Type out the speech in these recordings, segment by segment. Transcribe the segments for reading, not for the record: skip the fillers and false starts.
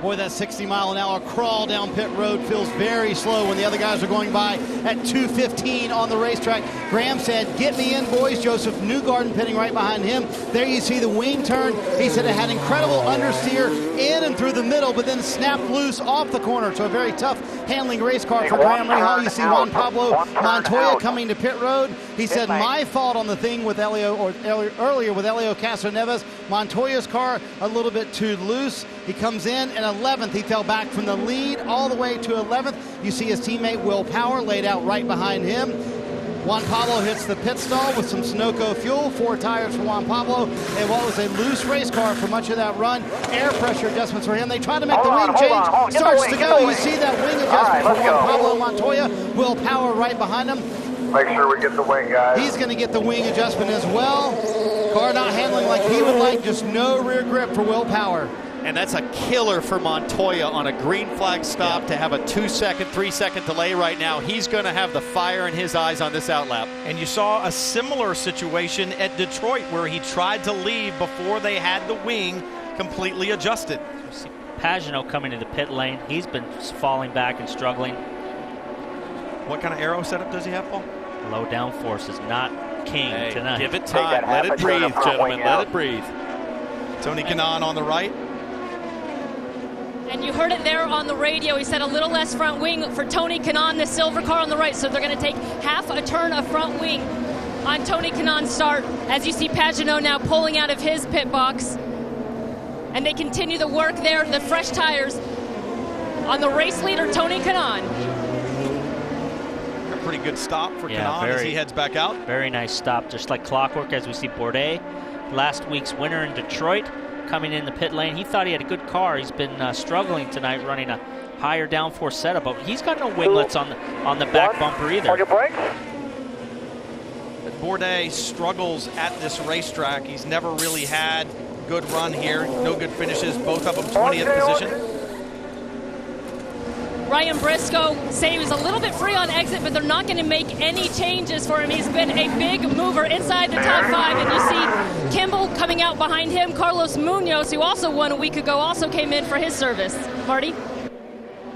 Boy, that 60-mile-an-hour crawl down pit road feels very slow when the other guys are going by at 2:15 on the racetrack. Graham said, "Get me in, boys." Joseph Newgarden pitting right behind him. There you see the wing turn. He said it had incredible understeer in and through the middle, but then snapped loose off the corner. So a very tough handling race car for Graham Rahal. You see Juan Pablo Montoya coming to pit road. He said, "My fault on the thing with earlier with Helio Castroneves. Montoya's car a little bit too loose." He comes in 11th. He fell back from the lead all the way to 11th. You see his teammate Will Power laid out right behind him. Juan Pablo hits the pit stall with some Sunoco fuel, 4 tires for Juan Pablo, and what was a loose race car for much of that run. Air pressure adjustments for him. They try to make the wing change. Starts to go. You see that wing adjustment for Juan Pablo Montoya. Will Power right behind him. Make sure we get the wing, guys. He's going to get the wing adjustment as well. Car not handling like he would like, just no rear grip for Will Power. And that's a killer for Montoya on a green flag stop to have a 2-second, 3-second delay right now. He's going to have the fire in his eyes on this outlap. And you saw a similar situation at Detroit where he tried to leave before they had the wing completely adjusted. You see Pagenaud coming to the pit lane. He's been falling back and struggling. What kind of aero setup does he have, Paul? Low downforce is not king tonight. Give it time. Let it breathe, gentlemen. Let it breathe. Tony Kanaan on the right. And you heard it there on the radio. He said a little less front wing for Tony Kanaan, the silver car on the right. So they're going to take half a turn of front wing on Tony Kanaan's start. As you see Pagenaud now pulling out of his pit box. And they continue the work there, the fresh tires on the race leader, Tony Kanaan. A pretty good stop for Kanaan as he heads back out. Very nice stop, just like clockwork as we see Bourdais, last week's winner in Detroit, coming in the pit lane. He thought he had a good car. He's been struggling tonight running a higher downforce setup, but he's got no winglets on the back bumper either. On your brakes. But Bourdais struggles at this racetrack. He's never really had a good run here. No good finishes, both of them 20th position. Ryan Briscoe say he was a little bit free on exit, but they're not going to make any changes for him. He's been a big mover inside the top 5, and you see Kimball coming out behind him. Carlos Munoz, who also won a week ago, also came in for his service. Marty?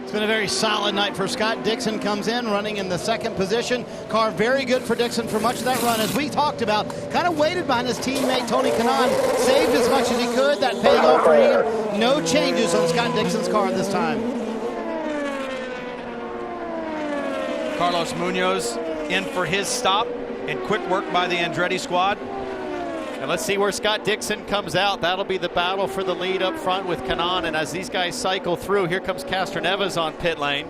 It's been a very solid night for Scott Dixon. Comes in running in the 2nd position. Car very good for Dixon for much of that run. As we talked about, kind of waited behind his teammate Tony Kanaan, saved as much as he could. That paying off for him. No changes on Scott Dixon's car this time. Carlos Munoz in for his stop, and quick work by the Andretti squad. And let's see where Scott Dixon comes out. That'll be the battle for the lead up front with Kanaan. And as these guys cycle through, here comes Castroneves on pit lane.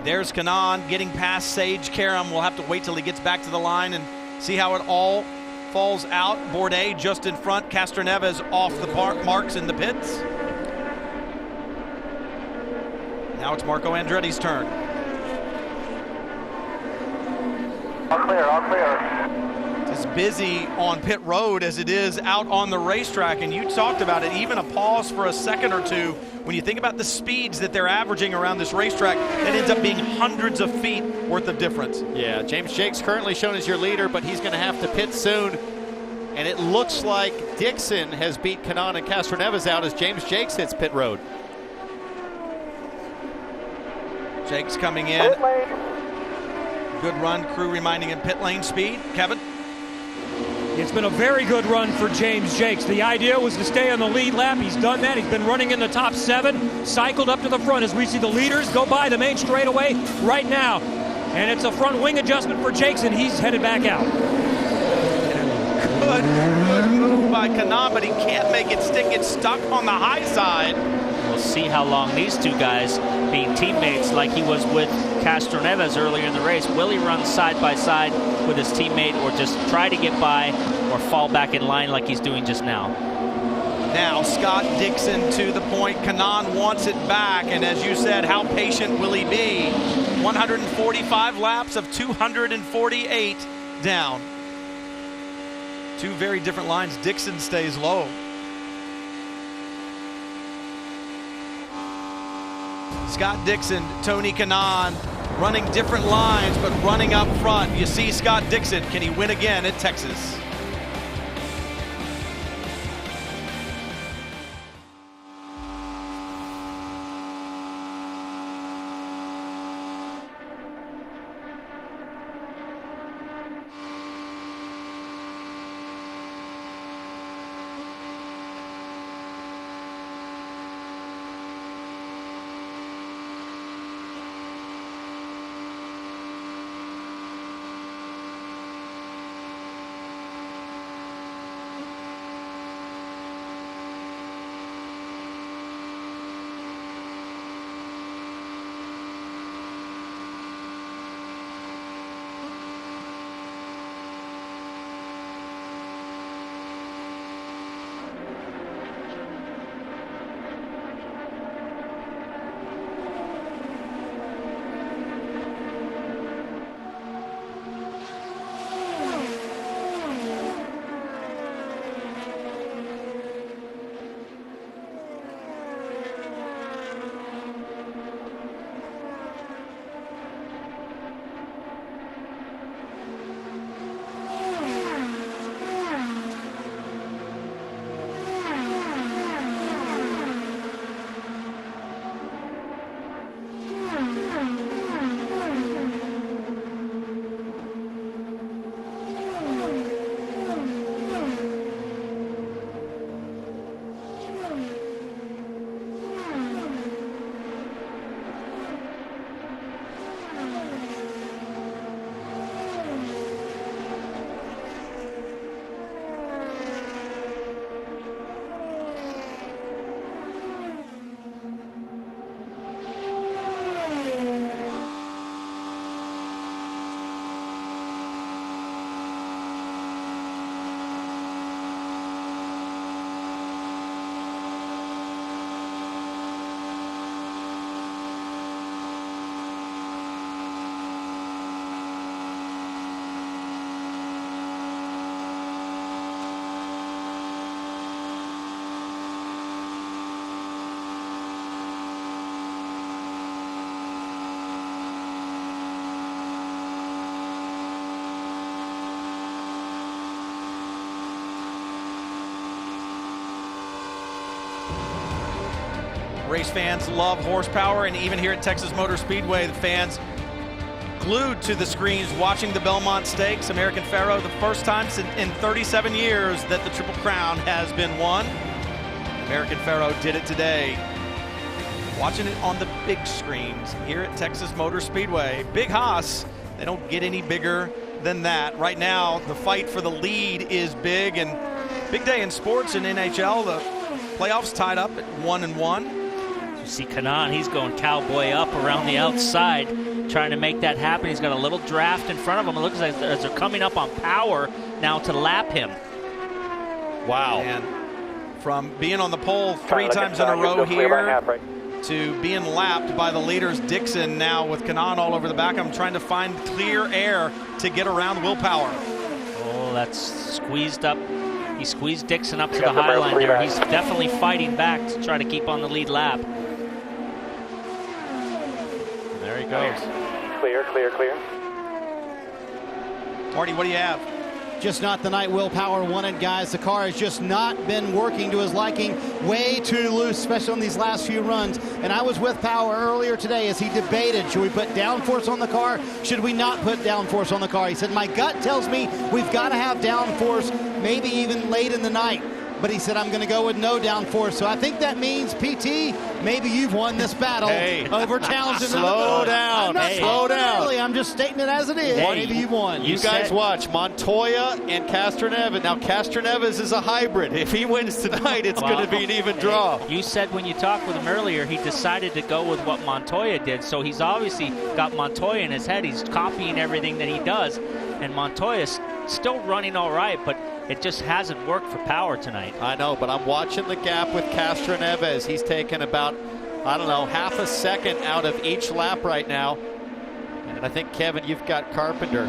There's Kanaan getting past Sage Karam. We'll have to wait till he gets back to the line and see how it all falls out. Bourdais just in front. Castroneves off the marks in the pits. Now it's Marco Andretti's turn. All clear, all clear. It's as busy on pit road as it is out on the racetrack, and you talked about it, even a pause for a second or two. When you think about the speeds that they're averaging around this racetrack, that ends up being hundreds of feet worth of difference. Yeah, James Jake's currently shown as your leader, but he's going to have to pit soon. And it looks like Dixon has beat Kanaan and Castroneves out as James Jakes hits pit road. Jake's coming in. Good run, crew reminding him pit lane speed. Kevin? It's been a very good run for James Jakes. The idea was to stay on the lead lap. He's done that. He's been running in the top 7, cycled up to the front as we see the leaders go by the main straightaway right now. And it's a front wing adjustment for Jakes, and he's headed back out. Good move by Kanaan, but he can't make it stick. It's stuck on the high side. We'll see how long these two guys, being teammates like he was with Castroneves earlier in the race, will he run side by side with his teammate or just try to get by or fall back in line like he's doing just now? Now Scott Dixon to the point. Kanaan wants it back, and as you said, how patient will he be? 145 laps of 248 down. Two very different lines. Dixon stays low. Scott Dixon, Tony Kanaan running different lines, but running up front. You see Scott Dixon. Can he win again at Texas? Race fans love horsepower, and even here at Texas Motor Speedway, the fans glued to the screens watching the Belmont Stakes. American Pharoah, the first time in 37 years that the Triple Crown has been won. American Pharoah did it today. Watching it on the big screens here at Texas Motor Speedway. Big Haas, they don't get any bigger than that. Right now, the fight for the lead is big, and big day in sports in NHL. The playoffs tied up at 1-1. You see Kanaan, he's going cowboy up around the outside, trying to make that happen. He's got a little draft in front of him. It looks like as they're coming up on power now to lap him. Wow. And from being on the pole 3 times in a row here to being lapped by the leaders, Dixon now with Kanaan all over the back. I'm trying to find clear air to get around Willpower. Oh, that's squeezed up. He squeezed Dixon up to the high line there. He's definitely fighting back to try to keep on the lead lap. There he goes. Clear. Marty, what do you have? Just not the night Willpower wanted, guys. The car has just not been working to his liking. Way too loose, especially on these last few runs. And I was with Power earlier today as he debated, should we put downforce on the car? Should we not put downforce on the car? He said, my gut tells me we've got to have downforce, maybe even late in the night. But he said, I'm going to go with no downforce. So I think that means, PT, maybe you've won this battle over Townsend. Slow down. Slow down. Really, I'm just stating it as it is. Maybe you've won. You guys watch Montoya and Castroneves. Now, Castroneves is a hybrid. If he wins tonight, it's going to be an even draw. You said when you talked with him earlier, he decided to go with what Montoya did. So he's obviously got Montoya in his head. He's copying everything that he does. And Montoya's still running all right, but it just hasn't worked for Power tonight. I know, but I'm watching the gap with Castroneves. He's taken about, I don't know, half a second out of each lap right now. And I think, Kevin, you've got Carpenter.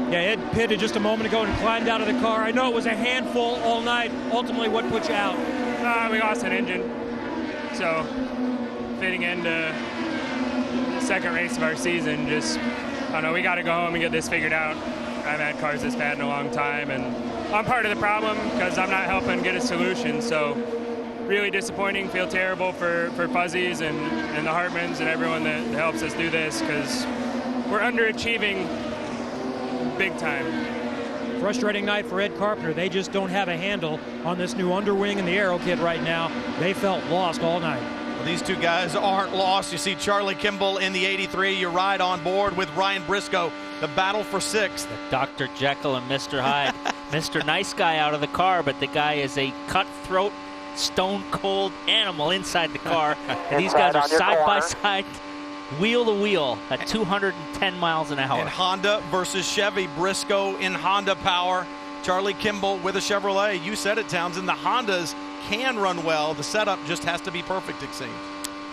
Yeah, Ed pitted just a moment ago and climbed out of the car. I know it was a handful all night. Ultimately, what put you out? We lost an engine. So, fitting into the second race of our season, just, I don't know, we got to go home and get this figured out. I've had cars this bad in a long time, and I'm part of the problem because I'm not helping get a solution. So really disappointing, feel terrible for Fuzzies and the Hartmans and everyone that helps us do this because we're underachieving big time. Frustrating night for Ed Carpenter. They just don't have a handle on this new underwing and the aero kit right now. They felt lost all night. Well, these two guys aren't lost. You see Charlie Kimball in the 83. You ride on board with Ryan Briscoe. The battle for 6th. Dr. Jekyll and Mr. Hyde. Mr. Nice Guy out of the car, but the guy is a cutthroat, stone-cold animal inside the car. And these guys are side by side, wheel to wheel at 210 miles an hour. And Honda versus Chevy. Briscoe in Honda power. Charlie Kimball with a Chevrolet. You said it, Townsend. The Hondas can run well. The setup just has to be perfect, it seems.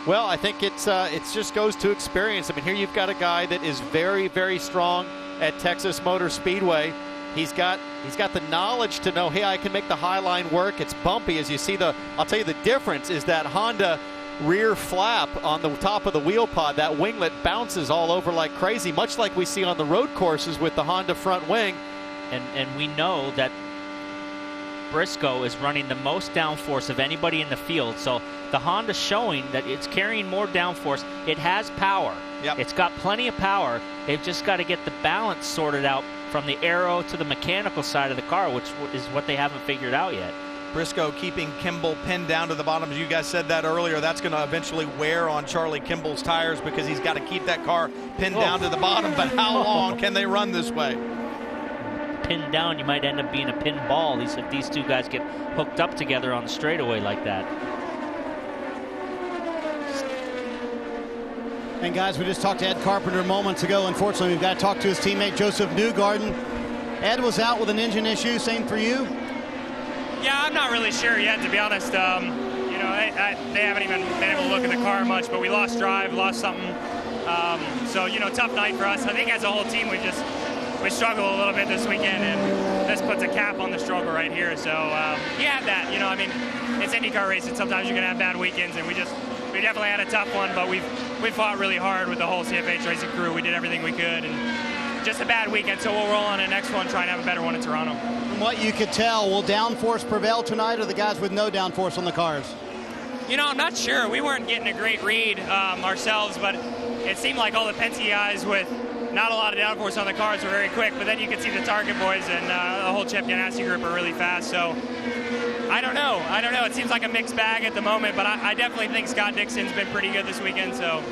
Well, I think it just goes to experience. I mean, here you've got a guy that is very, very strong at Texas Motor Speedway. He's got the knowledge to know, hey, I can make the high line work. It's bumpy, as you see. I'll tell you the difference is that Honda rear flap on the top of the wheel pod. That winglet bounces all over like crazy, much like we see on the road courses with the Honda front wing. And we know that Briscoe is running the most downforce of anybody in the field. So the Honda showing that it's carrying more downforce. It has power. Yep. It's got plenty of power. They've just got to get the balance sorted out from the aero to the mechanical side of the car, which is what they haven't figured out yet. Briscoe keeping Kimball pinned down to the bottom. You guys said that earlier. That's going to eventually wear on Charlie Kimball's tires because he's got to keep that car pinned down to the bottom. But how long can they run this way? Pinned down, you might end up being a pin ball if these two guys get hooked up together on the straightaway like that. And guys, we just talked to Ed Carpenter moments ago. Unfortunately, we've got to talk to his teammate Joseph Newgarden. Ed was out with an engine issue. Same for you? Yeah, I'm not really sure yet, to be honest. They haven't even been able to look at the car much, but we lost drive, lost something. So, tough night for us. I think as a whole team, we struggle a little bit this weekend, and this puts a cap on the struggle right here. So you have that, it's IndyCar racing. Sometimes you're gonna have bad weekends, and we definitely had a tough one, but we fought really hard with the whole CFH racing crew. We did everything we could, and just a bad weekend. So we'll roll on the next one, try and have a better one in Toronto. From what you could tell, will downforce prevail tonight, or the guys with no downforce on the cars? I'm not sure. We weren't getting a great read ourselves, but it seemed like all the Penske guys with not a lot of downforce on the cars were very quick, but then you could see the Target boys and the whole Chip Ganassi group are really fast. So I don't know. It seems like a mixed bag at the moment, but I definitely think Scott Dixon's been pretty good this weekend, so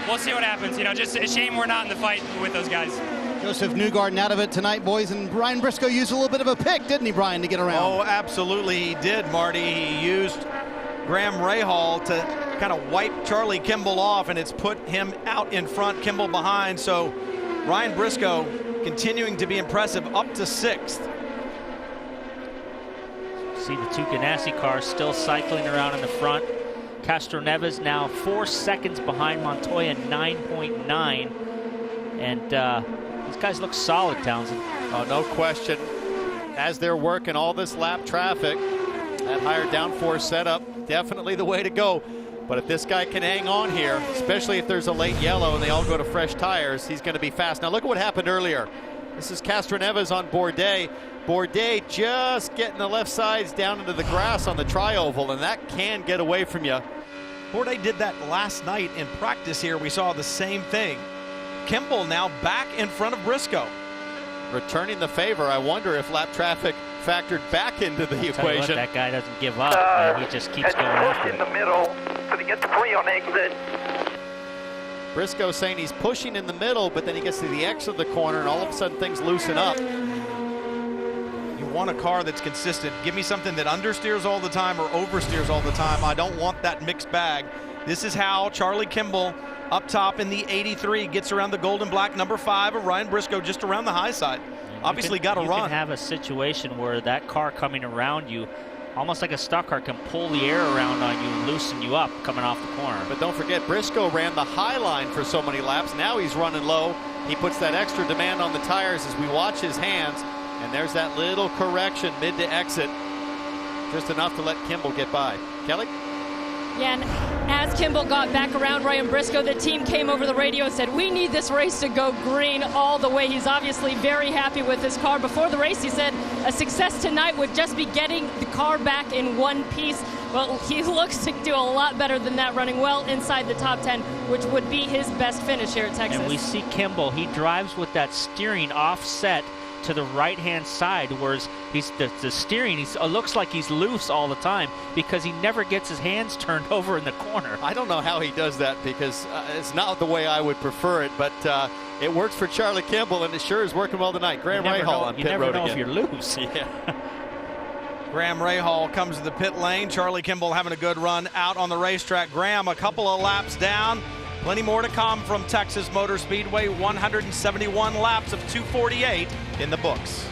we'll see what happens. Just a shame we're not in the fight with those guys. Joseph Newgarden out of it tonight, boys, and Ryan Briscoe used a little bit of a pick, didn't he, Brian, to get around? Oh, absolutely he did, Marty. He used Graham Rahal to kind of wipe Charlie Kimball off, and it's put him out in front, Kimball behind. So Ryan Briscoe continuing to be impressive, up to 6th. See the two Ganassi cars still cycling around in the front. Castroneves now 4 seconds behind Montoya, 9.9. And these guys look solid, Townsend. Oh, no question. As they're working all this lap traffic, that higher downforce setup, definitely the way to go. But if this guy can hang on here, especially if there's a late yellow and they all go to fresh tires, he's going to be fast. Now look at what happened earlier. This is Castroneves on Bourdais. Bourdais just getting the left sides down into the grass on the tri-oval, and that can get away from you. Bourdais did that last night in practice here. We saw the same thing. Kimball now back in front of Briscoe. Returning the favor. I wonder if lap traffic factored back into the equation. What, that guy doesn't give up. He just keeps going after in it. the middle to get the free on exit. Briscoe saying he's pushing in the middle, but then he gets to the exit of the corner, and all of a sudden things loosen up. You want a car that's consistent. Give me something that understeers all the time or oversteers all the time. I don't want that mixed bag. This is how Charlie Kimball up top in the 83 gets around the gold and black number 5 of Ryan Briscoe, just around the high side. Obviously got to run. You can have a situation where that car coming around you, almost like a stock car, can pull the air around on you and loosen you up coming off the corner. But don't forget, Briscoe ran the high line for so many laps. Now he's running low. He puts that extra demand on the tires as we watch his hands. And there's that little correction mid to exit. Just enough to let Kimball get by. Kelly? Yeah, and as Kimball got back around Ryan Briscoe, the team came over the radio and said, we need this race to go green all the way. He's obviously very happy with his car. Before the race, he said a success tonight would just be getting the car back in one piece. Well, he looks to do a lot better than that, running well inside the top 10, which would be his best finish here at Texas. And we see Kimball, he drives with that steering offset to the right-hand side, whereas the steering, it looks like he's loose all the time because he never gets his hands turned over in the corner. I don't know how he does that because it's not the way I would prefer it, but it works for Charlie Kimball, and it sure is working well tonight. Graham Rahal on pit road again. You never know if you're loose. Yeah. Graham Rahal comes to the pit lane. Charlie Kimball having a good run out on the racetrack. Graham a couple of laps down. Plenty more to come from Texas Motor Speedway. 171 laps of 2:48 in the books.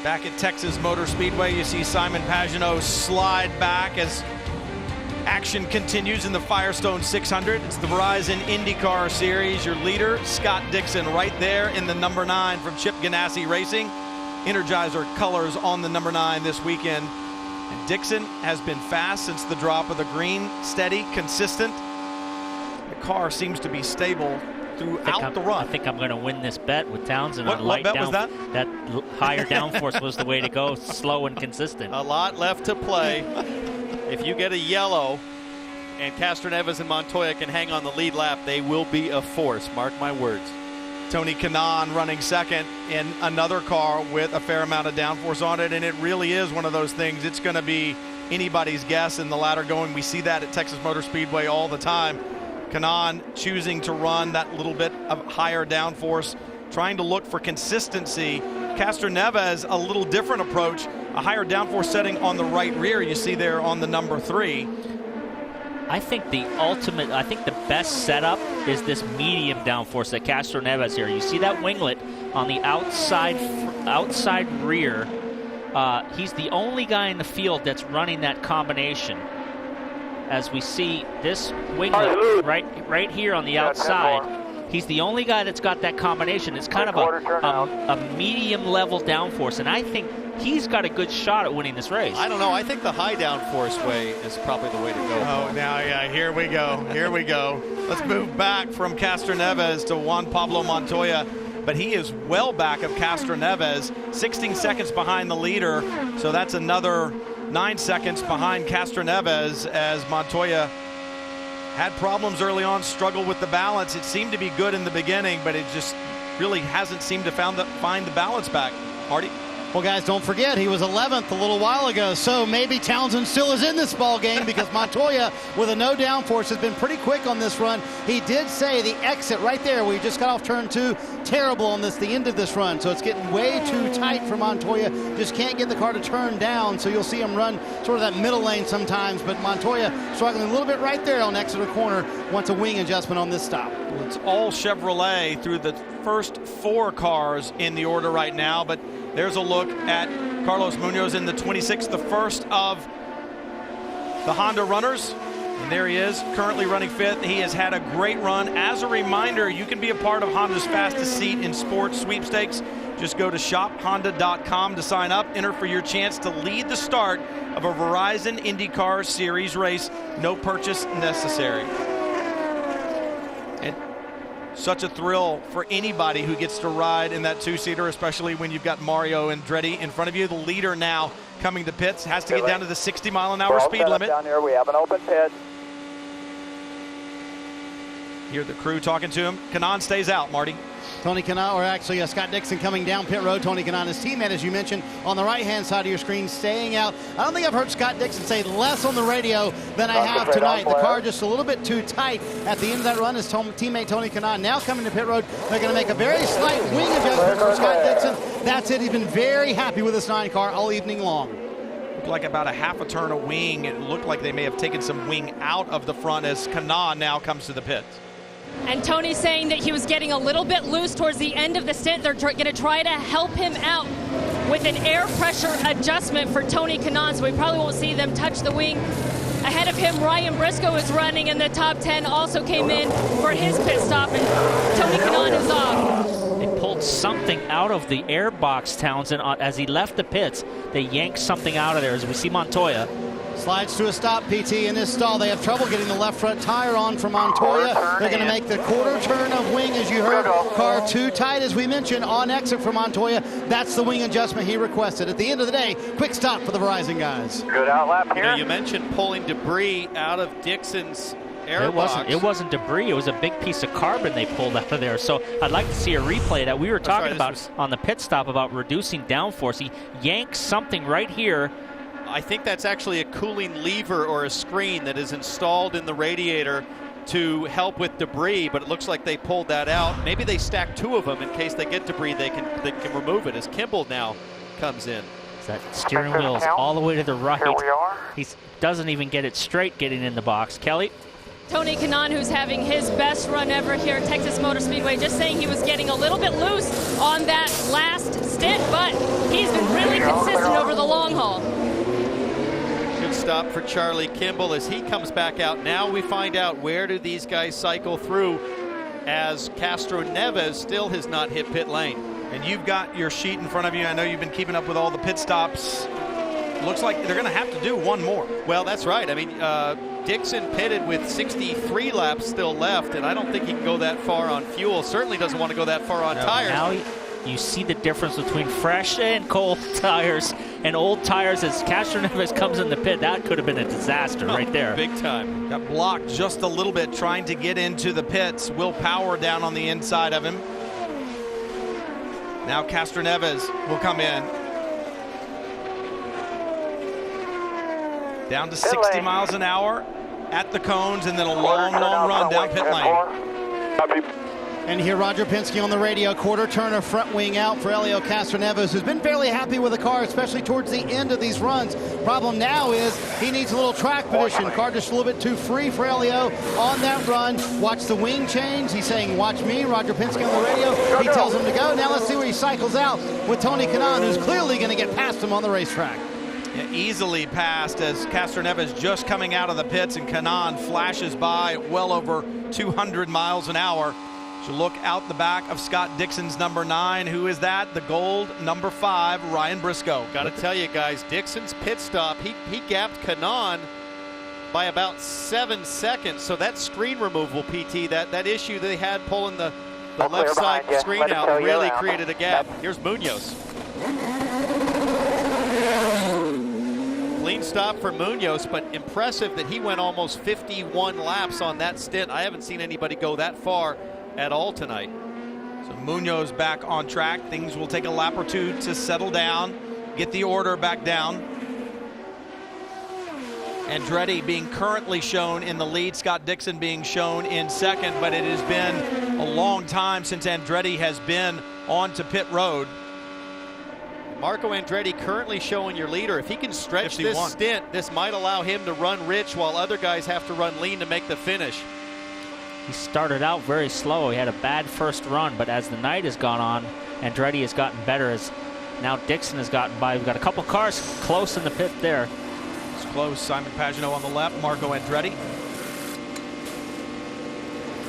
Back at Texas Motor Speedway, you see Simon Pagenaud slide back as action continues in the Firestone 600. It's the Verizon IndyCar Series. Your leader, Scott Dixon, right there in the number 9 from Chip Ganassi Racing. Energizer colors on the number 9 this weekend. And Dixon has been fast since the drop of the green, steady, consistent. The car seems to be stable throughout the run. I think I'm going to win this bet with Townsend. What bet was that? That higher downforce was the way to go, slow and consistent. A lot left to play. If you get a yellow and Castroneves and Montoya can hang on the lead lap, they will be a force. Mark my words. Tony Kanaan running second in another car with a fair amount of downforce on it, and it really is one of those things. It's going to be anybody's guess in the ladder going. We see that at Texas Motor Speedway all the time. Kanaan choosing to run that little bit of higher downforce, trying to look for consistency. Castroneves, a little different approach, a higher downforce setting on the right rear. You see there on the number 3. I think the best setup is this medium downforce that Castroneves here. You see that winglet on the outside rear. He's the only guy in the field that's running that combination. As we see this winglet right here on the outside, he's the only guy that's got that combination. It's kind of a medium level downforce, and I think he's got a good shot at winning this race. I don't know. I think the high downforce way is probably the way to go. Oh, now, yeah, here we go. Here we go. Let's move back from Castroneves to Juan Pablo Montoya. But he is well back of Castroneves, 16 seconds behind the leader. So that's another 9 seconds behind Castroneves as Montoya had problems early on, struggled with the balance. It seemed to be good in the beginning, but it just really hasn't seemed to find the balance back. Marty? Well, guys, don't forget, he was 11th a little while ago, so maybe Townsend still is in this ball game because Montoya, with a no downforce, has been pretty quick on this run. He did say the exit right there, where he just got off turn 2, terrible on the end of this run, so it's getting way too tight for Montoya. Just can't get the car to turn down, so you'll see him run sort of that middle lane sometimes, but Montoya struggling a little bit right there on Exeter corner, wants a wing adjustment on this stop. It's all Chevrolet through the first 4 cars in the order right now, but there's a look at Carlos Munoz in the 26th, the first of the Honda runners. And there he is, currently running 5th. He has had a great run. As a reminder, you can be a part of Honda's Fastest Seat in Sports sweepstakes. Just go to shophonda.com to sign up. Enter for your chance to lead the start of a Verizon IndyCar Series race. No purchase necessary. And such a thrill for anybody who gets to ride in that 2-seater, especially when you've got Mario Andretti in front of you. The leader now coming to pits, has to get down to the 60-mile-an-hour speed limit. Down here, we have an open pit. Hear the crew talking to him. Kanaan stays out, Marty. Tony Kanaan, or actually Scott Dixon coming down pit road. Tony Kanaan, his teammate, as you mentioned, on the right-hand side of your screen, staying out. I don't think I've heard Scott Dixon say less on the radio than I have tonight. The car just a little bit too tight at the end of that run. His teammate Tony Kanaan now coming to pit road. They're going to make a very slight wing adjustment for Scott Dixon. That's it. He's been very happy with this 9 car all evening long. Looked like about a half a turn of wing. It looked like they may have taken some wing out of the front as Kanaan now comes to the pits. And Tony's saying that he was getting a little bit loose towards the end of the stint. They're going to try to help him out with an air pressure adjustment for Tony Kanaan, so we probably won't see them touch the wing. Ahead of him, Ryan Briscoe is running in the top 10, also came in for his pit stop, and Tony Kanaan is off. They pulled something out of the air box, Townsend, as he left the pits. They yanked something out of there, as we see Montoya. Slides to a stop, PT, in this stall. They have trouble getting the left front tire on for Montoya. They're going to make the quarter turn of wing, as you heard. Car too tight, as we mentioned, on exit for Montoya. That's the wing adjustment he requested. At the end of the day, quick stop for the Verizon guys. Good out lap here. You mentioned pulling debris out of Dixon's air box. It wasn't debris. It was a big piece of carbon they pulled out of there. So I'd like to see a replay of that. We were talking about on the pit stop about reducing downforce. He yanked something right here. I think that's actually a cooling lever or a screen that is installed in the radiator to help with debris, but it looks like they pulled that out. Maybe they stacked 2 of them in case they get debris, they can remove it as Kimball now comes in. That steering wheel is all the way to the right. Here we are. He doesn't even get it straight getting in the box. Kelly? Tony Kanaan, who's having his best run ever here at Texas Motor Speedway, just saying he was getting a little bit loose on that last stint, but he's been really consistent over the long haul. Good stop for Charlie Kimball as he comes back out. Now we find out where do these guys cycle through, as Castro Neves still has not hit pit lane. And you've got your sheet in front of you. I know you've been keeping up with all the pit stops. Looks like they're going to have to do one more. Well, that's right. I mean, Dixon pitted with 63 laps still left, and I don't think he can go that far on fuel. Certainly doesn't want to go that far on tires. Now you see the difference between fresh and cold tires and old tires as Castro Neves comes in the pit. That could have been a disaster right there. Big time. Got blocked just a little bit trying to get into the pits. Will Power down on the inside of him. Now Castro Neves will come in. Down to 60 miles an hour at the cones, and then a long run down pit lane. And you hear Roger Penske on the radio, quarter turn of front wing out for Helio Castroneves, who's been fairly happy with the car, especially towards the end of these runs. Problem now is he needs a little track position. Car just a little bit too free for Helio on that run. Watch the wing change. He's saying, watch me, Roger Penske on the radio. He tells him to go. Now let's see where he cycles out with Tony Kanaan, who's clearly going to get past him on the racetrack. Yeah, easily passed as Castro Neves just coming out of the pits, and Kanaan flashes by well over 200 miles an hour. So look out the back of Scott Dixon's number 9. Who is that? The gold number 5, Ryan Briscoe. Got to tell you guys, Dixon's pit stop, he gapped Kanaan by about 7 seconds. So that screen removal, PT, that issue they had pulling the left side screen out really created a gap. Here's Munoz. Clean stop for Munoz, but impressive that he went almost 51 laps on that stint. I haven't seen anybody go that far at all tonight. So Munoz back on track. Things will take a lap or two to settle down, get the order back down. Andretti being currently shown in the lead, Scott Dixon being shown in second, but it has been a long time since Andretti has been onto pit road. Marco Andretti currently showing your leader. If he can stretch 51. This stint, this might allow him to run rich while other guys have to run lean to make the finish. He started out very slow. He had a bad first run, but as the night has gone on, Andretti has gotten better as now Dixon has gotten by. We've got a couple cars close in the pit there. It's close. Simon Pagenaud on the left, Marco Andretti.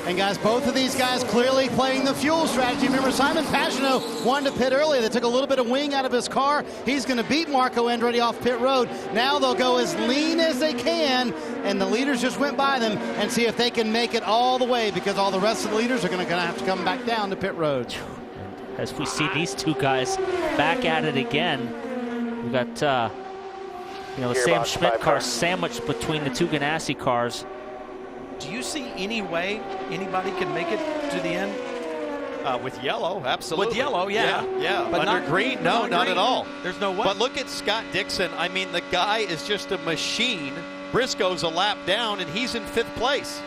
And guys, both of these guys clearly playing the fuel strategy. Remember, Simon Pagenaud wanted to pit early. They took a little bit of wing out of his car. He's going to beat Marco Andretti off pit road. Now they'll go as lean as they can, and the leaders just went by them, and see if they can make it all the way, because all the rest of the leaders are going to have to come back down to pit road. As we see these two guys back at it again, we've got the Sam Schmidt car sandwiched between the two Ganassi cars. Do you see any way anybody can make it to the end? With yellow, absolutely. With yellow, yeah. But under green, no, not at all. There's no way. But look at Scott Dixon. I mean, the guy is just a machine. Briscoe's a lap down, and he's in 5th place.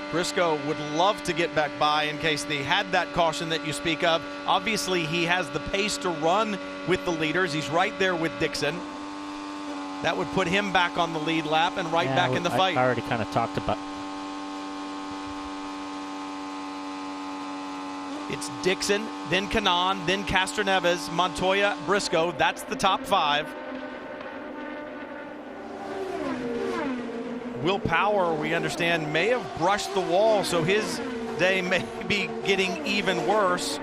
Briscoe would love to get back by in case they had that caution that you speak of. Obviously, he has the pace to run with the leaders. He's right there with Dixon. That would put him back on the lead lap and back in the fight. I already kind of talked about. It's Dixon, then Kanaan, then Castro Neves, Montoya, Briscoe. That's the top 5. Will Power, we understand, may have brushed the wall, so his day may be getting even worse.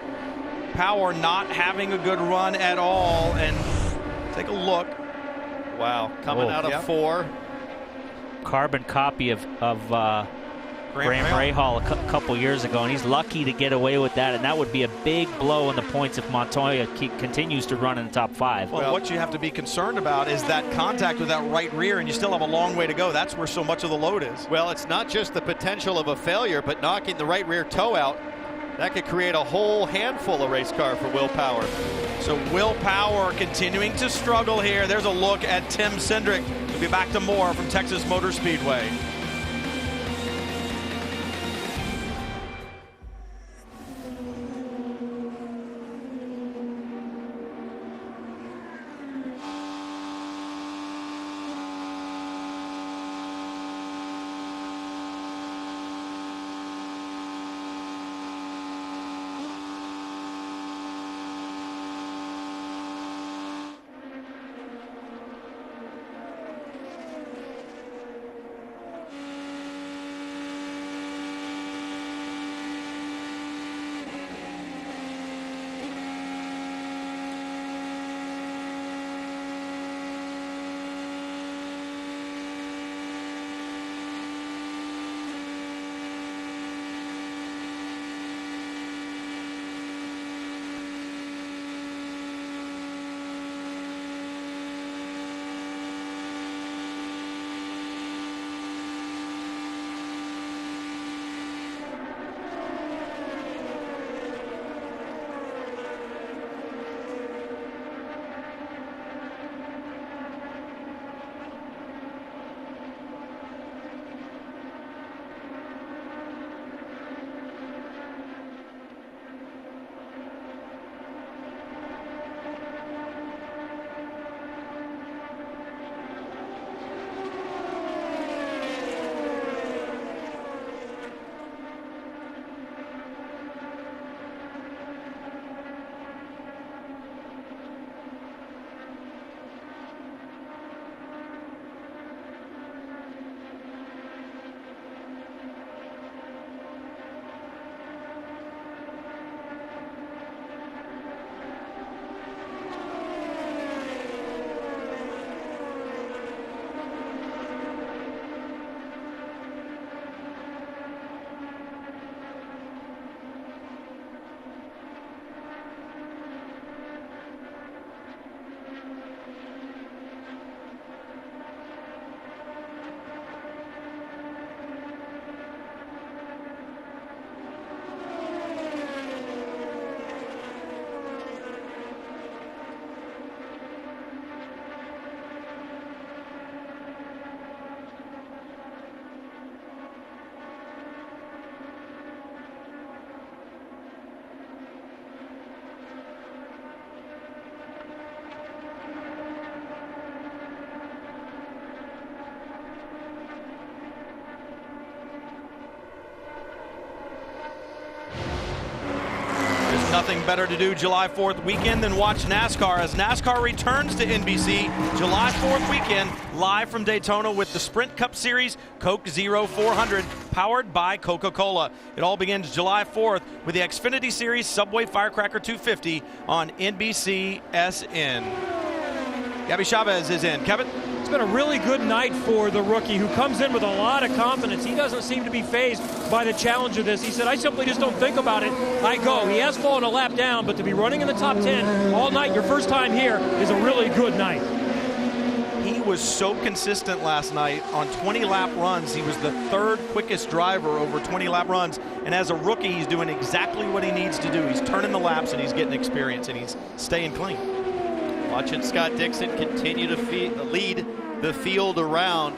Power not having a good run at all, and take a look. Wow, coming out of 4. Carbon copy of Graham Rahal a couple years ago, and he's lucky to get away with that, and that would be a big blow in the points if Montoya continues to run in the top 5. Well, what you have to be concerned about is that contact with that right rear, and you still have a long way to go. That's where so much of the load is. Well, it's not just the potential of a failure, but knocking the right rear toe out. That could create a whole handful of race car for Will Power. So Will Power continuing to struggle here. There's a look at Tim Cindric. We'll be back to more from Texas Motor Speedway. nothing better to do July 4th weekend than watch NASCAR as NASCAR returns to NBC July 4th weekend, live from Daytona with the Sprint Cup Series Coke Zero 400, powered by Coca-Cola. It all begins July 4th with the Xfinity Series Subway Firecracker 250 on NBC SN. Gabby Chavez is in. Kevin? It's been a really good night for the rookie who comes in with a lot of confidence. He doesn't seem to be fazed by the challenge of this. He said, I simply just don't think about it. I go. He has fallen a lap down, but to be running in the top 10 all night, your first time here, is a really good night. He was so consistent last night on 20-lap runs. He was the third quickest driver over 20-lap runs. And as a rookie, he's doing exactly what he needs to do. He's turning the laps and he's getting experience and he's staying clean. Watching Scott Dixon continue to lead the field around.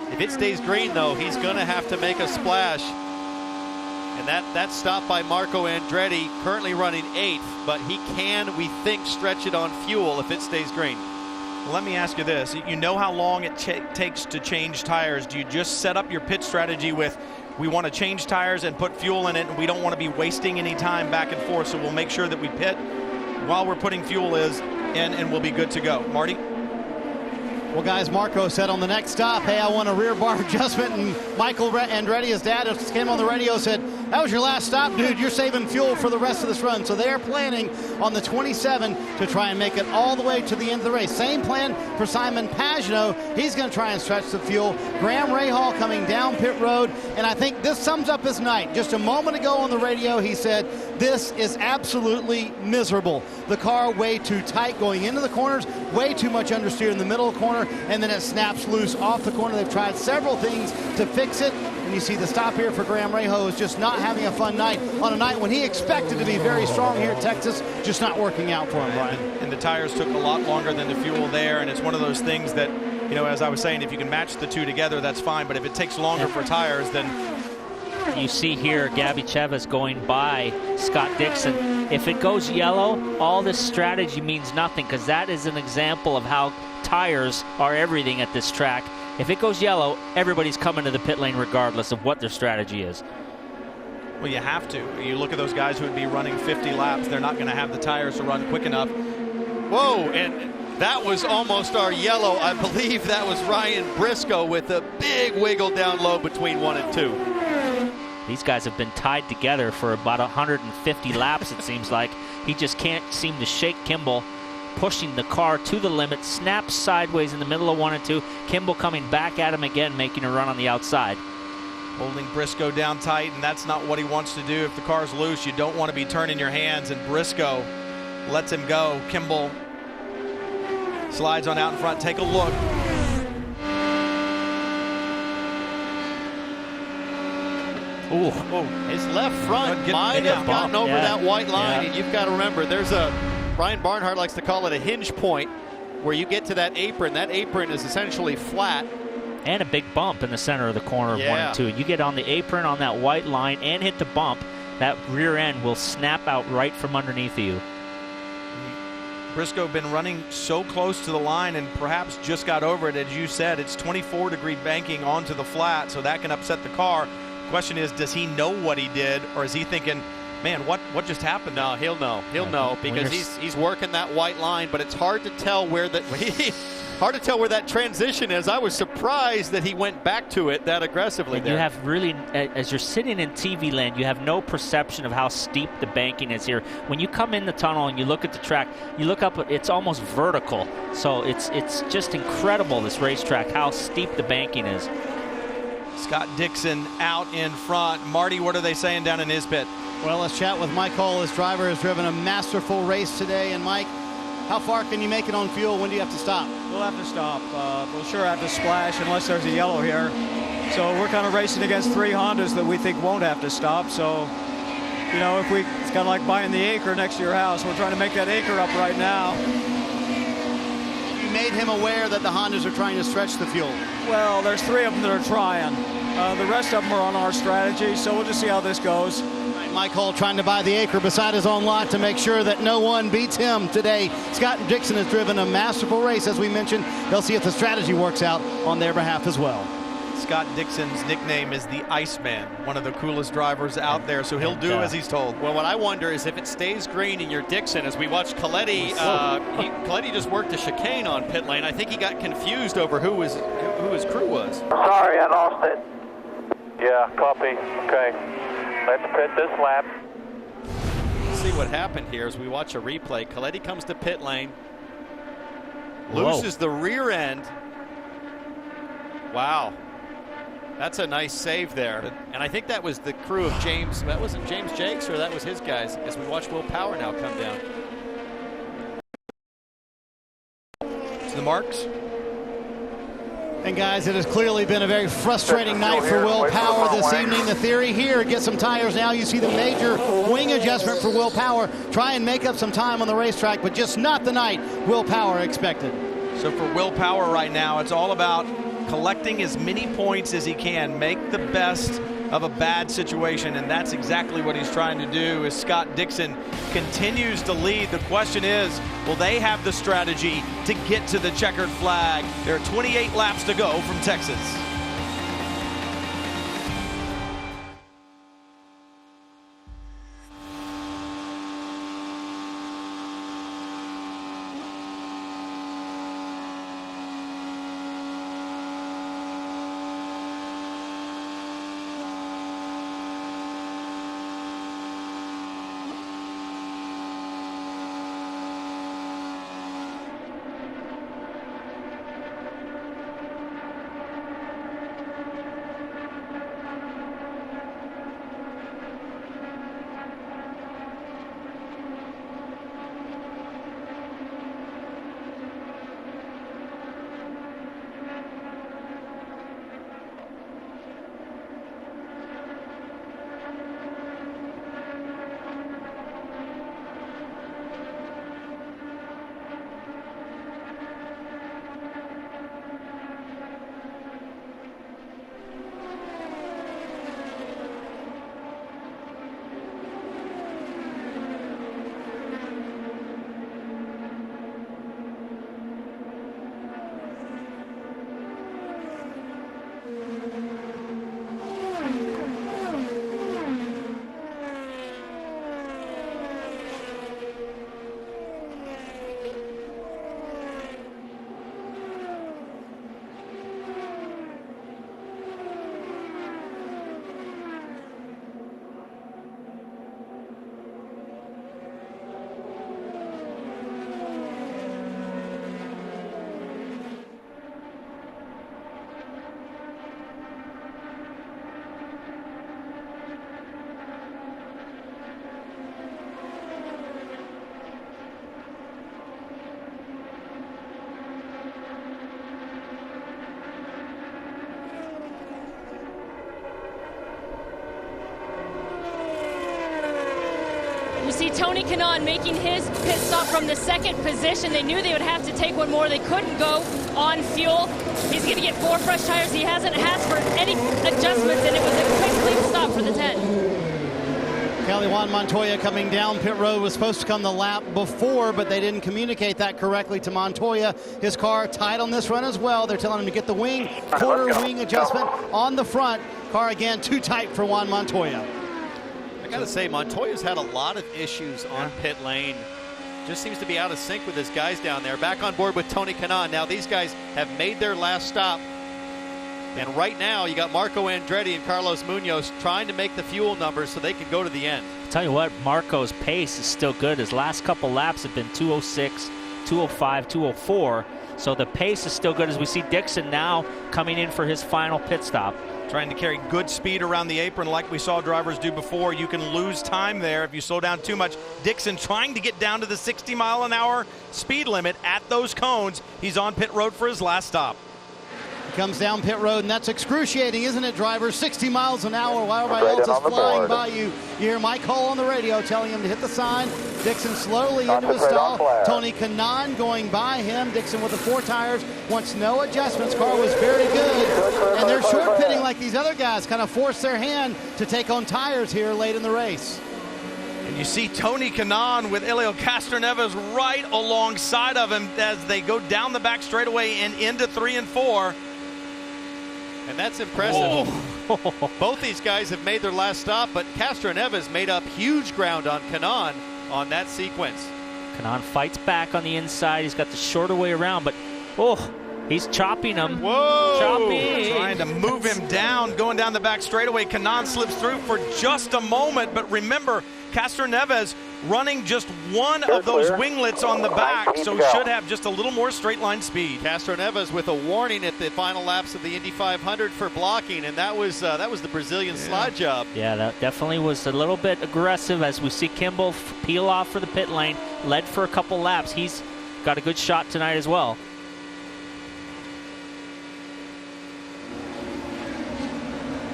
If it stays green, though, he's going to have to make a splash. And that stop by Marco Andretti, currently running 8th, but he can, we think, stretch it on fuel if it stays green. Well, let me ask you this. You know how long it takes to change tires. Do you just set up your pit strategy with, we want to change tires and put fuel in it, and we don't want to be wasting any time back and forth, so we'll make sure that we pit while we're putting fuel in, and we'll be good to go. Marty? Well, guys, Marco said on the next stop, hey, I want a rear bar adjustment, and Michael Andretti, his dad, came on the radio, said, that was your last stop, dude. You're saving fuel for the rest of this run. So they're planning on the 27 to try and make it all the way to the end of the race. Same plan for Simon Pagenaud. He's going to try and stretch the fuel. Graham Rahal coming down pit road, and I think this sums up his night. Just a moment ago on the radio, he said, this is absolutely miserable. The car way too tight going into the corners, way too much understeer in the middle of the corner, and then it snaps loose off the corner. They've tried several things to fix it, and you see the stop here for Graham Rahal is just not having a fun night on a night when he expected to be very strong here at Texas, just not working out for him, Brian. And the tires took a lot longer than the fuel there, and it's one of those things that, you know, as I was saying, if you can match the two together, that's fine, but if it takes longer for tires, then... You see here Gabby Chavez going by Scott Dixon. If it goes yellow, all this strategy means nothing, because that is an example of how tires are everything at this track. If it goes yellow, everybody's coming to the pit lane regardless of what their strategy is. Well, you have to. You look at those guys who would be running 50 laps. They're not going to have the tires to run quick enough. Whoa, and that was almost our yellow. I believe that was Ryan Briscoe with a big wiggle down low between 1 and 2. These guys have been tied together for about 150 laps, it seems like. He just can't seem to shake Kimball, pushing the car to the limit, snaps sideways in the middle of 1 and 2. Kimball coming back at him again, making a run on the outside. Holding Briscoe down tight, and that's not what he wants to do. If the car's loose, you don't want to be turning your hands, and Briscoe lets him go. Kimball slides on out in front. Take a look. Ooh, his left front might have gotten over that white line, and you've got to remember, there's a, Brian Barnhart likes to call it a hinge point, where you get to that apron. That apron is essentially flat. And a big bump in the center of the corner of 1 and 2. You get on the apron on that white line and hit the bump, that rear end will snap out right from underneath you. Briscoe been running so close to the line and perhaps just got over it. As you said, it's 24-degree banking onto the flat, so that can upset the car. Question is, does he know what he did, or is he thinking, man, what just happened? No, he'll know. He'll know, because he's working that white line, but it's hard to tell where that transition is. I was surprised that he went back to it that aggressively. You have really, as you're sitting in TV land, you have no perception of how steep the banking is here. When you come in the tunnel and you look at the track, you look up, it's almost vertical. So it's just incredible, this racetrack, how steep the banking is. Scott Dixon out in front. Marty, what are they saying down in his pit? Well, let's chat with Mike Hull. His driver has driven a masterful race today. And Mike, how far can you make it on fuel? When do you have to stop? We'll have to stop. We'll sure have to splash unless there's a yellow here. So we're kind of racing against 3 Hondas that we think won't have to stop. So, you know, it's kind of like buying the acre next to your house. We're trying to make that acre up right now. You made him aware that the Hondas are trying to stretch the fuel. Well, there's 3 of them that are trying. The rest of them are on our strategy, so we'll just see how this goes. Mike Hull trying to buy the acre beside his own lot to make sure that no one beats him today. Scott Dixon has driven a masterful race, as we mentioned. They'll see if the strategy works out on their behalf as well. Scott Dixon's nickname is the Iceman, one of the coolest drivers out there, so he'll do as he's told. Well, what I wonder is if it stays green and you're Dixon, as we watch Coletti, Coletti just worked a chicane on pit lane. I think he got confused over who his crew was. Sorry, I lost it. Yeah, copy. Okay. Let's pit this lap. See what happened here as we watch a replay. Coletti comes to pit lane, loses the rear end. Wow. That's a nice save there. And I think that was the crew of James. That wasn't James Jakes, or that was his guys, as we watch Will Power now come down. To the marks. And guys, it has clearly been a very frustrating night for Will Power this evening. The theory here, get some tires now. You see the major wing adjustment for Will Power. Try and make up some time on the racetrack, but just not the night Will Power expected. So for Will Power right now, it's all about collecting as many points as he can, make the best of a bad situation, and that's exactly what he's trying to do as Scott Dixon continues to lead. The question is, will they have the strategy to get to the checkered flag? There are 28 laps to go from Texas. You see Tony Kanaan making his pit stop from the second position. They knew they would have to take one more. They couldn't go on fuel. He's going to get 4 fresh tires. He hasn't asked for any adjustments, and it was a quick, clean stop for the 10. Kelly Juan Montoya coming down pit road was supposed to come the lap before, but they didn't communicate that correctly to Montoya. His car tight on this run as well. They're telling him to get the wing, quarter wing adjustment on the front. Car again too tight for Juan Montoya. I gotta say, Montoya's had a lot of issues on pit lane. Just seems to be out of sync with his guys down there. Back on board with Tony Kanaan. Now these guys have made their last stop. And right now you got Marco Andretti and Carlos Munoz trying to make the fuel numbers so they can go to the end. I'll tell you what, Marco's pace is still good. His last couple laps have been 206, 205, 204. So the pace is still good as we see Dixon now coming in for his final pit stop. Trying to carry good speed around the apron like we saw drivers do before. You can lose time there if you slow down too much. Dixon trying to get down to the 60-mile-an-hour speed limit at those cones. He's on pit road for his last stop. He comes down pit road, and that's excruciating, isn't it, driver? 60 miles an hour while everybody else is flying by you. You hear Mike Hull on the radio telling him to hit the sign. Dixon slowly into his stall. Tony Kanaan going by him. Dixon with the 4 tires wants no adjustments. Car was very good, and they're short pitting like these other guys, kind of force their hand to take on tires here late in the race. And you see Tony Kanaan with Elio Castroneves right alongside of him as they go down the back straightaway and into 3 and 4. And that's impressive. Oh. Both these guys have made their last stop, but Castroneves made up huge ground on Kanaan on that sequence. Kanaan fights back on the inside. He's got the shorter way around, but he's chopping him. Whoa! Chopping. Trying to move him down, going down the back straightaway. Kanaan slips through for just a moment, but remember, Castroneves running just one of those winglets on the back, so should have just a little more straight line speed. Castroneves with a warning at the final laps of the Indy 500 for blocking, and that was the Brazilian slide job. Yeah, that definitely was a little bit aggressive as we see Kimball peel off for the pit lane, led for a couple laps. He's got a good shot tonight as well.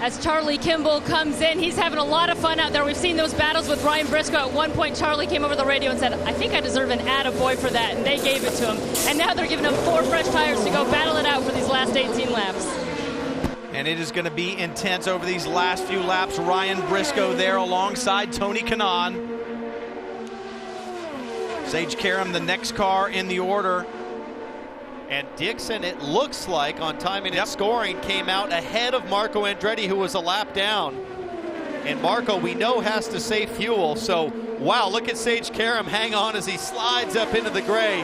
As Charlie Kimball comes in, he's having a lot of fun out there. We've seen those battles with Ryan Briscoe. At one point, Charlie came over the radio and said, I think I deserve an attaboy for that, and they gave it to him. And now they're giving him 4 fresh tires to go battle it out for these last 18 laps. And it is going to be intense over these last few laps. Ryan Briscoe there alongside Tony Kanaan. Sage Karam, the next car in the order. And Dixon, it looks like, on timing and scoring, came out ahead of Marco Andretti, who was a lap down. And Marco, we know, has to save fuel. So, wow, look at Sage Karam hang on as he slides up into the gray.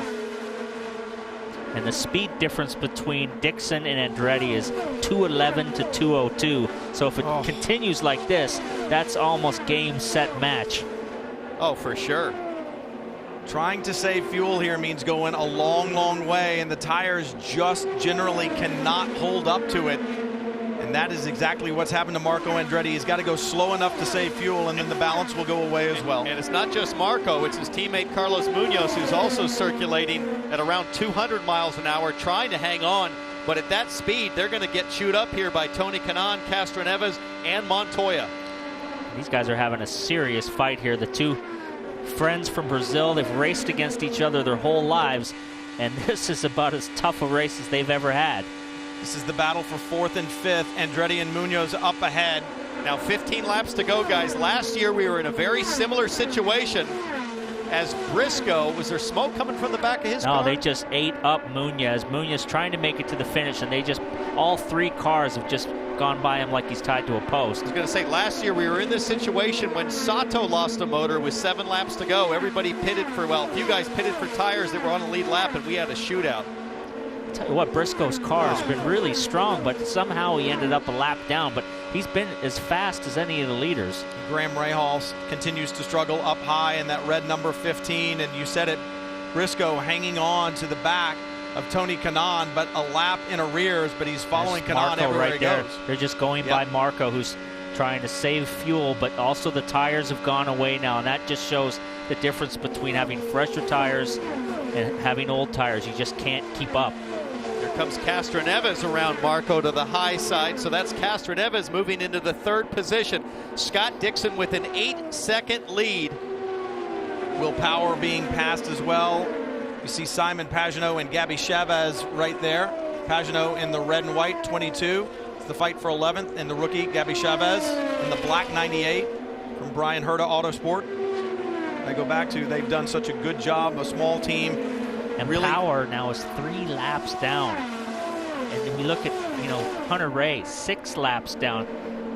And the speed difference between Dixon and Andretti is 211 to 202. So if it continues like this, that's almost game, set, match. Oh, for sure. Trying to save fuel here means going a long, long way, and the tires just generally cannot hold up to it. And that is exactly what's happened to Marco Andretti. He's got to go slow enough to save fuel, and then the balance will go away as well. And it's not just Marco, it's his teammate Carlos Munoz, who's also circulating at around 200 miles an hour, trying to hang on. But at that speed, they're going to get chewed up here by Tony Kanaan, Castroneves, and Montoya. These guys are having a serious fight here. The two friends from Brazil, they've raced against each other their whole lives, and this is about as tough a race as they've ever had. This is the battle for 4th and 5th. Andretti and Munoz up ahead. Now 15 laps to go, guys. Last year we were in a very similar situation as Briscoe. Was there smoke coming from the back of his car? No, they just ate up Munoz. Munoz trying to make it to the finish, and they just, all 3 cars have just gone by him like he's tied to a post. I was going to say, last year we were in this situation when Sato lost a motor with 7 laps to go. Everybody pitted for, well, a few guys pitted for tires that were on the lead lap, and we had a shootout. Tell you what, Briscoe's car has been really strong, but somehow he ended up a lap down, but he's been as fast as any of the leaders. Graham Rahal continues to struggle up high in that red number 15, and you said it, Briscoe hanging on to the back of Tony Kanaan, but a lap in arrears, but he's following Kanaan everywhere he goes. They're just going by Marco, who's trying to save fuel, but also the tires have gone away now, and that just shows the difference between having fresher tires and having old tires. You just can't keep up. Here comes Castroneves around Marco to the high side, so that's Castroneves moving into the 3rd position. Scott Dixon with an 8-second lead. Will Power being passed as well. You see Simon Pagenaud and Gabby Chavez right there. Pagenaud in the red and white 22. It's the fight for 11th, and the rookie Gabby Chavez in the black 98 from Brian Herta Autosport. I go back to, they've done such a good job, a small team. And really, Power now is 3 laps down. And then we look at, Hunter-Reay, 6 laps down.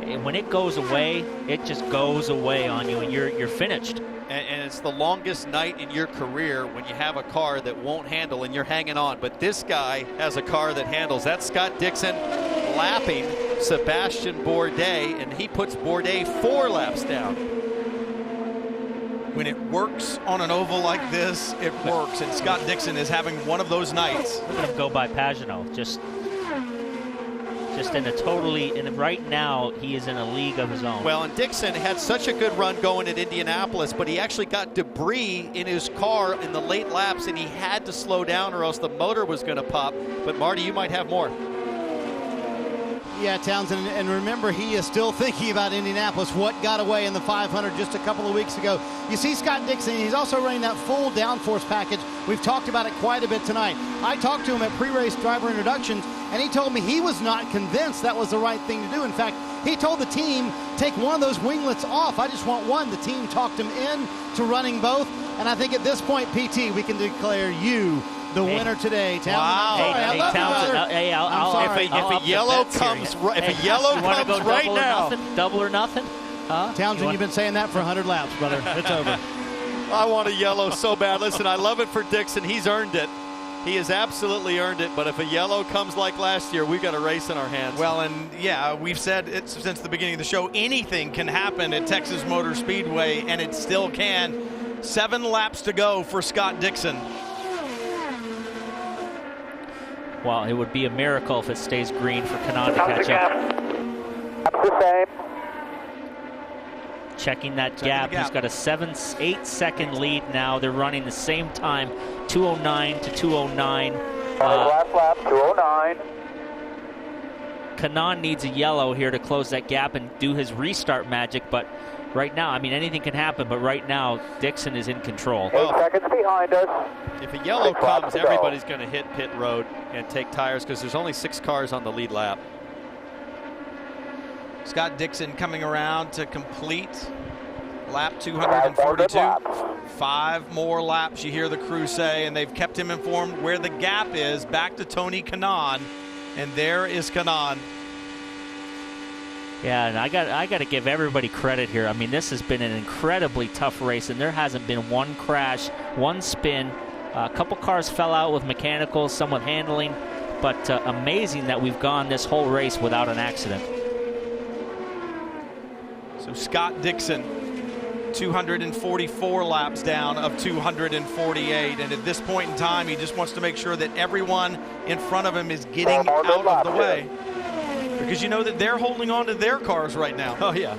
And when it goes away, it just goes away on you, and you're finished. And it's the longest night in your career when you have a car that won't handle and you're hanging on. But this guy has a car that handles. That's Scott Dixon lapping Sebastian Bourdais, and he puts Bourdais 4 laps down. When it works on an oval like this, it works. And Scott Dixon is having one of those nights. Look at him go by Pagenaud. Just in a totally, and right now he is in a league of his own. Well, and Dixon had such a good run going at Indianapolis, but he actually got debris in his car in the late laps, and he had to slow down or else the motor was going to pop. But Marty, you might have more. Yeah, Townsend, and remember, he is still thinking about Indianapolis, what got away in the 500 just a couple of weeks ago. You see Scott Dixon, he's also running that full downforce package. We've talked about it quite a bit tonight. I talked to him at pre-race driver introductions, and he told me he was not convinced that was the right thing to do. In fact, he told the team, take one of those winglets off. I just want one. The team talked him in to running both, and I think at this point, PT, we can declare you The winner today, Townsend. Wow. Hey, Townsend. Hey, If a yellow comes right now. Double or nothing? Huh? Townsend, you've been saying that for 100 laps, brother. It's over. I want a yellow so bad. Listen, I love it for Dixon. He's earned it. He has absolutely earned it. But if a yellow comes like last year, we've got a race in our hands. Well, and yeah, we've said it since the beginning of the show. Anything can happen at Texas Motor Speedway, and it still can. 7 laps to go for Scott Dixon. Well, it would be a miracle if it stays green for Kanaan to catch up. Checking that gap. He's got a 8-second lead now. They're running the same time, 2:09 to 2:09. Last lap, 2:09. Kanaan needs a yellow here to close that gap and do his restart magic, but right now, I mean, anything can happen, but right now, Dixon is in control. 8 seconds behind us. If a yellow comes, everybody's going to hit pit road and take tires because there's only 6 cars on the lead lap. Scott Dixon coming around to complete lap 242. 5 more laps, you hear the crew say, and they've kept him informed where the gap is. Back to Tony Kanaan, and there is Kanaan. Yeah, and I got to give everybody credit here. I mean, this has been an incredibly tough race, and there hasn't been one crash, one spin. A couple cars fell out with mechanicals, some with handling, but amazing that we've gone this whole race without an accident. So Scott Dixon, 244 laps down of 248, and at this point in time, he just wants to make sure that everyone in front of him is getting out of the way. Because you know that they're holding on to their cars right now. Oh, yeah.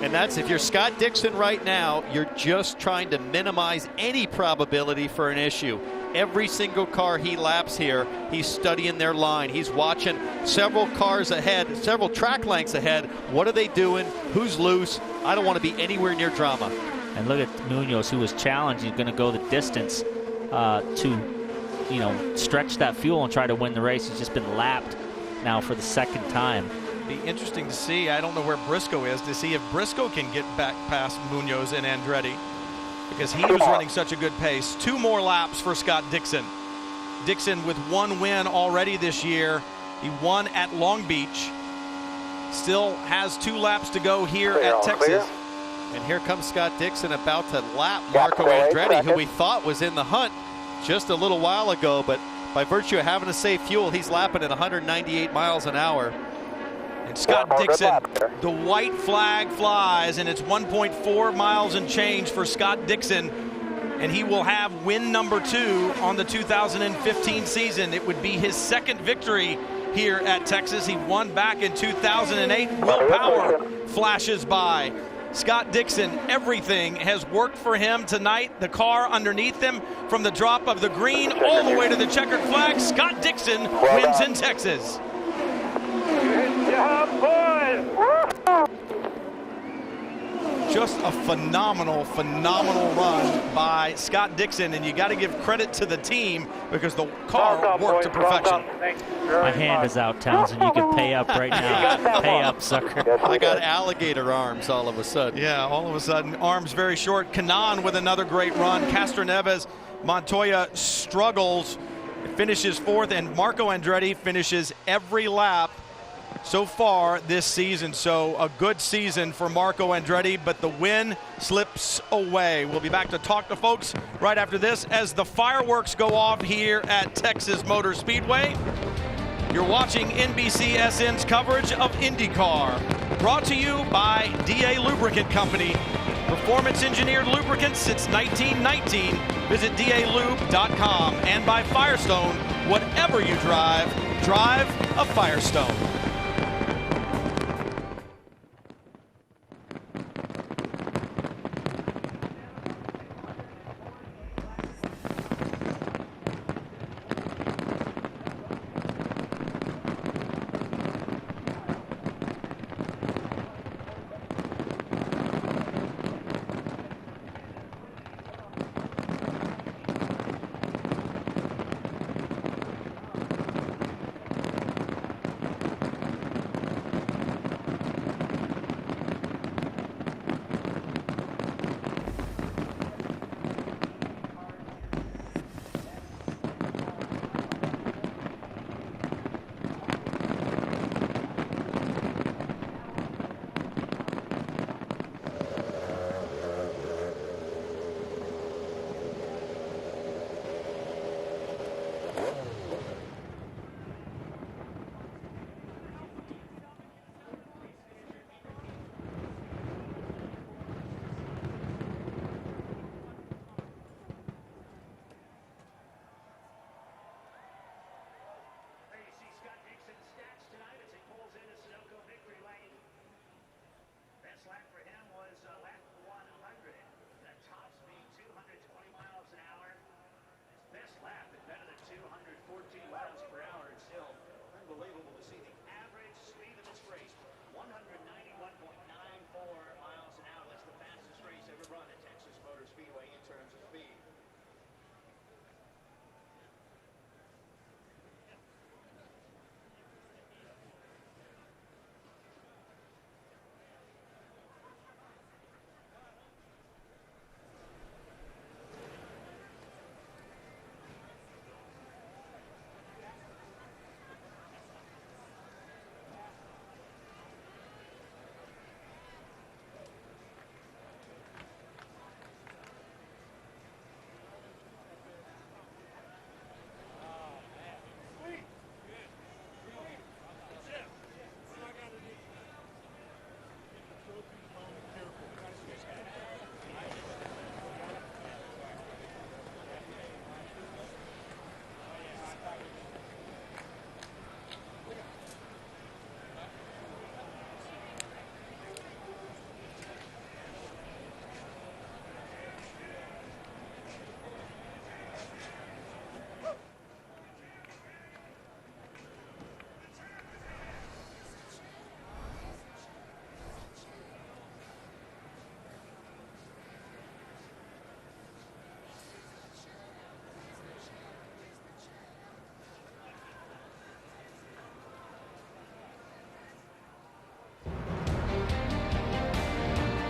And that's, if you're Scott Dixon right now, you're just trying to minimize any probability for an issue. Every single car he laps here, he's studying their line. He's watching several cars ahead, several track lengths ahead. What are they doing? Who's loose? I don't want to be anywhere near drama. And look at Munoz, who was challenged. He's going to go the distance to, stretch that fuel and try to win the race. He's just been lapped now for the 2nd time. Be interesting to see. I don't know where Briscoe is, to see if Briscoe can get back past Munoz and Andretti, because he was running such a good pace. 2 more laps for Scott Dixon. Dixon with 1 win already this year. He won at Long Beach. Still has 2 laps to go here at Texas. And here comes Scott Dixon about to lap Marco Andretti, who we thought was in the hunt just a little while ago, but by virtue of having to save fuel, he's lapping at 198 miles an hour. And Scott Dixon, the white flag flies, and it's 1.4 miles and change for Scott Dixon, and he will have win number 2 on the 2015 season. It would be his 2nd victory here at Texas. He won back in 2008. Will Power flashes by. Scott Dixon, everything has worked for him tonight. The car underneath him, from the drop of the green all the way to the checkered flag. Scott Dixon wins in Texas. Good job, boys. Just a phenomenal run by Scott Dixon, and you got to give credit to the team because the car worked to perfection. My hand is out, Townsend. You can pay up right now. Pay up, sucker. I got alligator arms all of a sudden. Yeah, all of a sudden, arms very short. Kanaan with another great run. Castroneves, Montoya struggles, finishes 4th, and Marco Andretti finishes every lap so far this season. So a good season for Marco Andretti, but the win slips away. We'll be back to talk to folks right after this as the fireworks go off here at Texas Motor Speedway. You're watching NBCSN's coverage of Indycar, brought to you by DA Lubricant Company. Performance engineered lubricants since 1919. Visit DALube.com. And by Firestone, whatever you drive, drive a Firestone.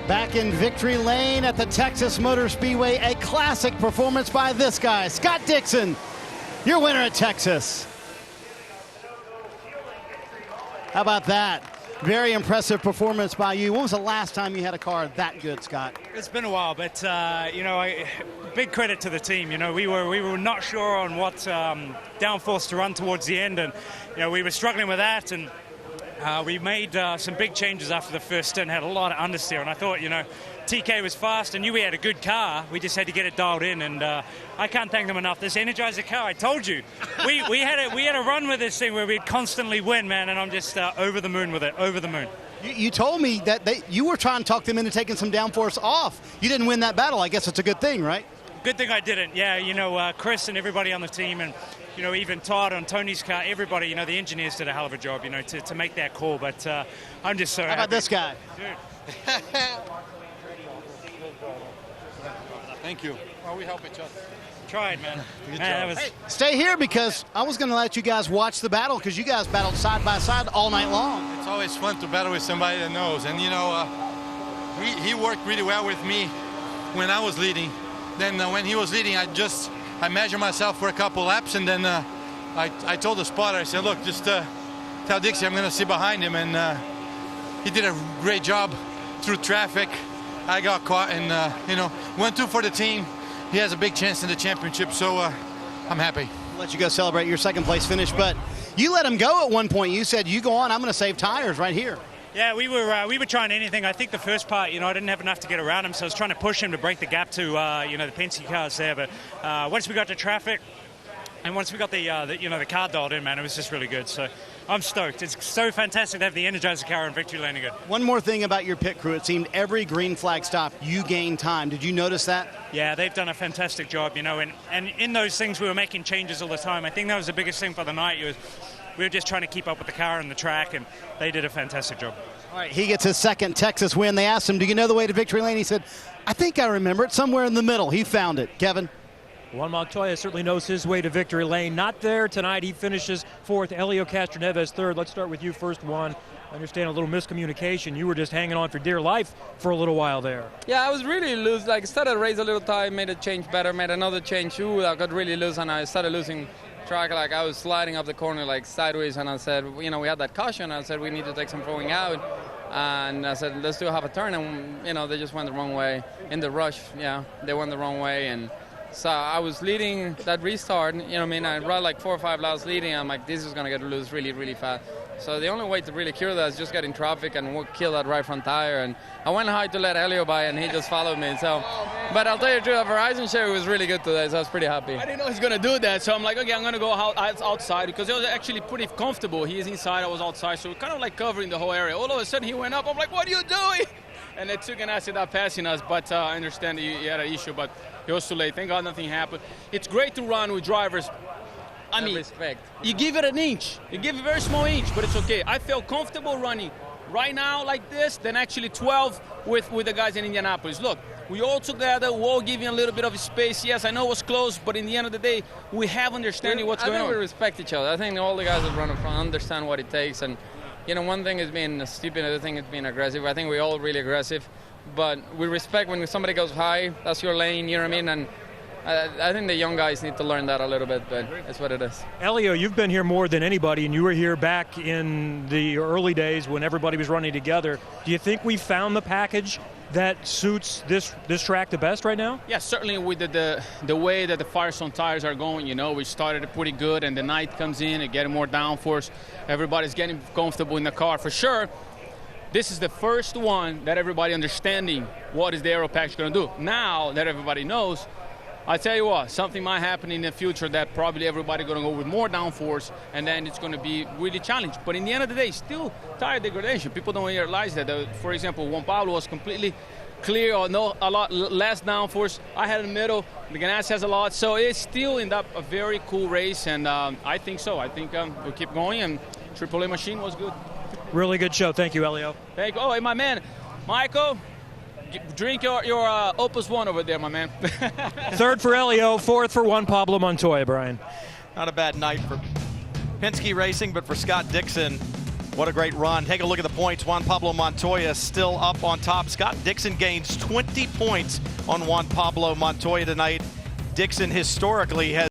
Back in victory lane at the Texas Motor Speedway, a classic performance by this guy, Scott Dixon, your winner at Texas. How about that? Very impressive performance by you. When was the last time you had a car that good, Scott? It's been a while, but big credit to the team. We were not sure on what downforce to run towards the end, and we were struggling with that, and we made some big changes after the first stint. Had a lot of understeer, and I thought, TK was fast. I knew we had a good car. We just had to get it dialed in, and I can't thank them enough. This Energizer car, I told you, we had a run with this thing where we'd constantly win, man, and I'm just over the moon with it, over the moon. You told me that you were trying to talk them into taking some downforce off. You didn't win that battle. I guess it's a good thing, right? Good thing I didn't. Yeah, Chris and everybody on the team, and even Todd on Tony's car, everybody, the engineers did a hell of a job, to make that call. But I'm just so happy. How about this guy? Dude. Thank you. Well, we help each other. Tried, man. Hey, stay here because I was going to let you guys watch the battle because you guys battled side by side all night long. It's always fun to battle with somebody that knows. And, he worked really well with me when I was leading. Then when he was leading, I measured myself for a couple laps, and then I told the spotter, I said, look, just tell Dixie I'm going to sit behind him. And he did a great job through traffic. I got caught, and 1-2 for the team. He has a big chance in the championship, so I'm happy. I'll let you go celebrate your second place finish, but you let him go at one point. You said, you go on, I'm going to save tires right here. Yeah, we were trying anything. I think the first part, I didn't have enough to get around him, so I was trying to push him to break the gap to, the Penske cars there. But once we got to traffic, and once we got the car dialed in, man, it was just really good. So I'm stoked. It's so fantastic to have the Energizer car in victory lane again. One more thing about your pit crew. It seemed every green flag stop, you gained time. Did you notice that? Yeah, they've done a fantastic job, and in those things we were making changes all the time. I think that was the biggest thing for the night. We were just trying to keep up with the car and the track, and they did a fantastic job. All right, he gets his second Texas win. They asked him, do you know the way to victory lane? He said, I think I remember it. Somewhere in the middle. He found it. Kevin? Juan Montoya certainly knows his way to victory lane. Not there tonight. He finishes fourth. Helio Castroneves third. Let's start with you first, Juan. I understand a little miscommunication. You were just hanging on for dear life for a little while there. Yeah, I was really loose. Started the race a little tight, made a change better, made another change. I got really loose, and I started losing track. I was sliding up the corner sideways, and I said, we had that caution. I said we need to take some throwing out, and I said let's do half a turn, and they just went the wrong way in the rush. Yeah, they went the wrong way, and so I was leading that restart. I ride 4 or 5 laps leading. I'm like, this is gonna get loose really, really fast. So the only way to really cure that is just get in traffic and kill that right front tire. And I went high to let Helio by, and he just followed me. So, but I'll tell you the truth, the Verizon share was really good today, so I was pretty happy. I didn't know he was going to do that, so I'm like, okay, I'm going to go outside because it was actually pretty comfortable. He is inside, I was outside, so we're kind of covering the whole area. All of a sudden he went up, I'm like, what are you doing? And it took an acid out passing us, but I understand that he had an issue, but it was too late. Thank God nothing happened. It's great to run with drivers. I mean, respect. You give it an inch. You give a very small inch, but it's okay. I felt comfortable running right now like this than actually 12 with the guys in Indianapolis. Look, we all together, we all giving a little bit of space. Yes, I know it was close, but in the end of the day, we have understanding what's going on. I think we respect each other. I think all the guys that run in front understand what it takes. And, one thing is being stupid, another thing is being aggressive. I think we're all really aggressive. But we respect when somebody goes high, that's your lane, you know what I mean? And I think the young guys need to learn that a little bit, but that's what it is. Helio, you've been here more than anybody, and you were here back in the early days when everybody was running together. Do you think we found the package that suits this track the best right now? Yeah, certainly with the way that the Firestone tires are going, we started pretty good, and the night comes in and getting more downforce. Everybody's getting comfortable in the car for sure. This is the first one that everybody understanding what is the aero package going to do. Now that everybody knows, I tell you what, something might happen in the future that probably everybody going to go with more downforce, and then it's going to be really challenged. But in the end of the day, still tire degradation. People don't realize that. For example, Juan Pablo was completely clear or a lot less downforce. I had in the middle. The Ganassi has a lot. So it still ended up a very cool race, and I think so. I think we'll keep going, and AAA machine was good. Really good show. Thank you, Helio. Thank you. Oh, and my man, Michael, drink your Opus One over there, my man. Third for Helio, fourth for Juan Pablo Montoya, Brian. Not a bad night for Penske Racing, but for Scott Dixon, What a great run. Take a look at the points. Juan Pablo Montoya still up on top. Scott Dixon gains 20 points on Juan Pablo Montoya tonight. Dixon historically has